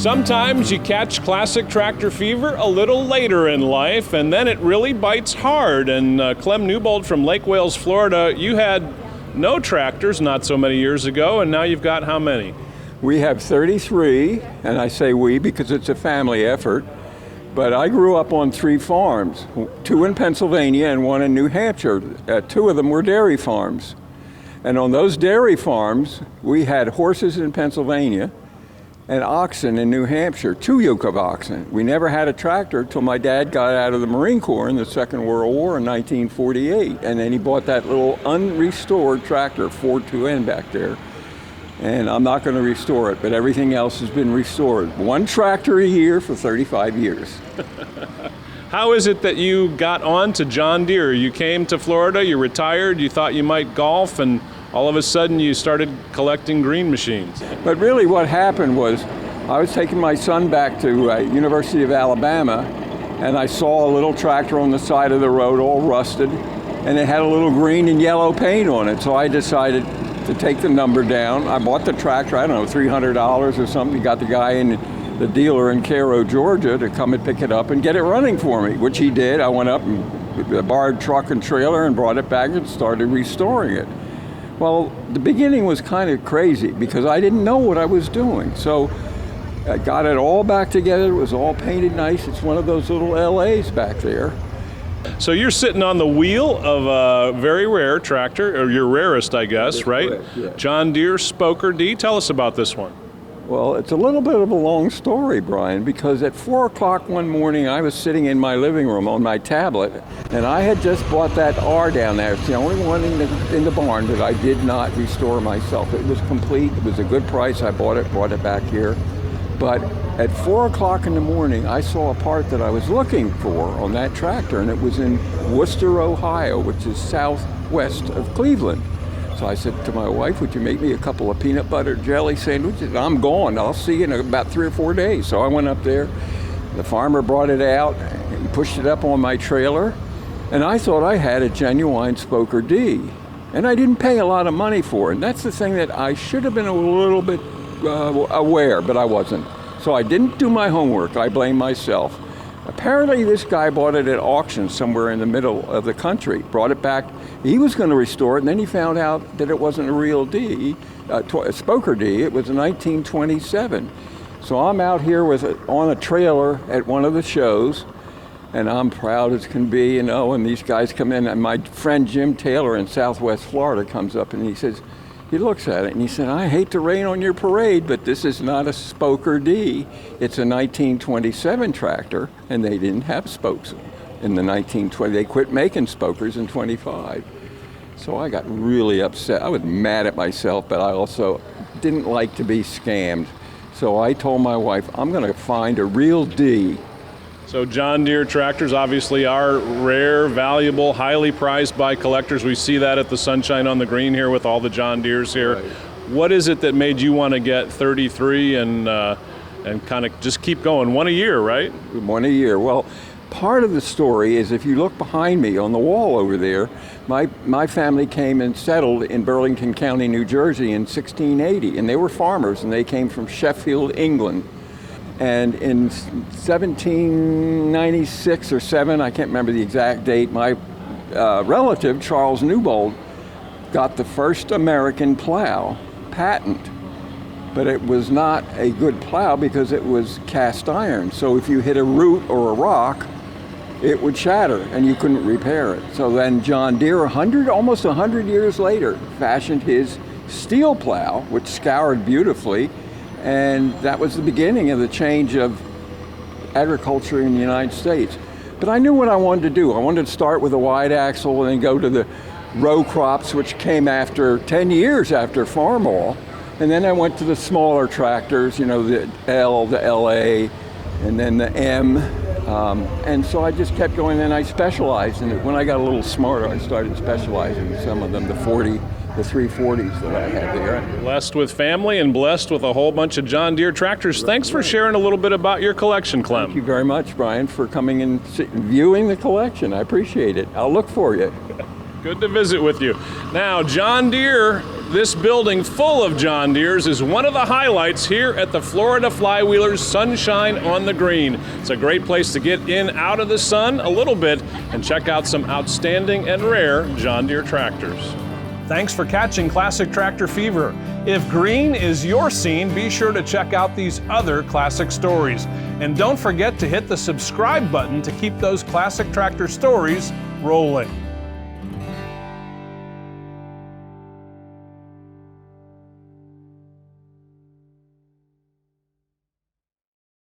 Sometimes you catch classic tractor fever a little later in life, and then it really bites hard. And Clem Newbold from Lake Wales, Florida, you had no tractors not so many years ago, and now you've got how many? We have 33, and I say we because it's a family effort. But I grew up on 3 farms, 2 in Pennsylvania and 1 in New Hampshire. 2 of them were dairy farms. And on those dairy farms, we had horses in Pennsylvania and oxen in New Hampshire, 2 yoke of oxen. We never had a tractor until my dad got out of the Marine Corps in the Second World War in 1948. And then he bought that little unrestored tractor, Ford 2N back there. And I'm not going to restore it, but everything else has been restored. 1 tractor a year for 35 years. How is it that you got on to John Deere? You came to Florida, you retired, you thought you might golf, and all of a sudden you started collecting green machines. But really what happened was I was taking my son back to University of Alabama, and I saw a little tractor on the side of the road all rusted, and it had a little green and yellow paint on it. So I decided to take the number down. I bought the tractor, I don't know, $300 or something. Got the guy in the dealer in Cairo, Georgia to come and pick it up and get it running for me, which he did. I went up and borrowed truck and trailer and brought it back and started restoring it. Well, the beginning was kind of crazy because I didn't know what I was doing. So I got it all back together. It was all painted nice. It's one of those little LAs back there. So you're sitting on the wheel of a very rare tractor, or your rarest, I guess, That's right? correct, yeah. John Deere Spoker D. Tell us about this one. Well, it's a little bit of a long story, Brian, because at 4 o'clock one morning, I was sitting in my living room on my tablet, and I had just bought that R down there. It's the only one in the barn that I did not restore myself. It was complete. It was a good price. I bought it back here. But at 4 o'clock in the morning, I saw a part that I was looking for on that tractor, and it was in Worcester, Ohio, which is southwest of Cleveland. So I said to my wife, would you make me a couple of peanut butter jelly sandwiches? I'm gone. I'll see you in about 3 or 4 days. So I went up there. The farmer brought it out. He pushed it up on my trailer. And I thought I had a genuine Spoker D. And I didn't pay a lot of money for it. And that's the thing that I should have been a little bit aware, but I wasn't. So I didn't do my homework. I blame myself. Apparently this guy bought it at auction somewhere in the middle of the country, brought it back. He was going to restore it, and then he found out that it wasn't a real D, a Spoker D. It was a 1927. So I'm out here on a trailer at one of the shows, and I'm proud as can be, and these guys come in, and my friend Jim Taylor in Southwest Florida comes up, and he looks at it and he said, I hate to rain on your parade, but this is not a Spoker D. It's a 1927 tractor, and they didn't have spokes in the 1920s. They quit making Spokers in 25. So I got really upset. I was mad at myself, but I also didn't like to be scammed. So I told my wife, I'm going to find a real D. So John Deere tractors obviously are rare, valuable, highly prized by collectors. We see that at the Sunshine on the Green here with all the John Deeres here. Right. What is it that made you want to get 33 and kind of just keep going? 1 a year, right? 1 a year. Well, part of the story is if you look behind me on the wall over there, my family came and settled in Burlington County, New Jersey in 1680, and they were farmers, and they came from Sheffield, England. And in 1796 or 7, I can't remember the exact date, my relative, Charles Newbold, got the first American plow patent. But it was not a good plow because it was cast iron. So if you hit a root or a rock, it would shatter and you couldn't repair it. So then John Deere, almost 100 years later, fashioned his steel plow, which scoured beautifully. And that was the beginning of the change of agriculture in the United States. But I knew what I wanted to do. I wanted to start with a wide axle and then go to the row crops, which came after 10 years after Farmall. And then I went to the smaller tractors, the L, the LA, and then the M. And so I just kept going, and I specialized in it. When I got a little smarter, I started specializing in some of them, the 340s that I had there. Blessed with family and blessed with a whole bunch of John Deere tractors. Thanks for sharing a little bit about your collection, Clem. Thank you very much, Brian, for coming and viewing the collection. I appreciate it. I'll look for you. Good to visit with you. Now, John Deere This building full of John Deeres is one of the highlights here at the Florida Flywheelers Sunshine on the Green. It's a great place to get in out of the sun a little bit and check out some outstanding and rare John Deere tractors. Thanks for catching Classic Tractor Fever. If green is your scene, be sure to check out these other classic stories. And don't forget to hit the subscribe button to keep those classic tractor stories rolling.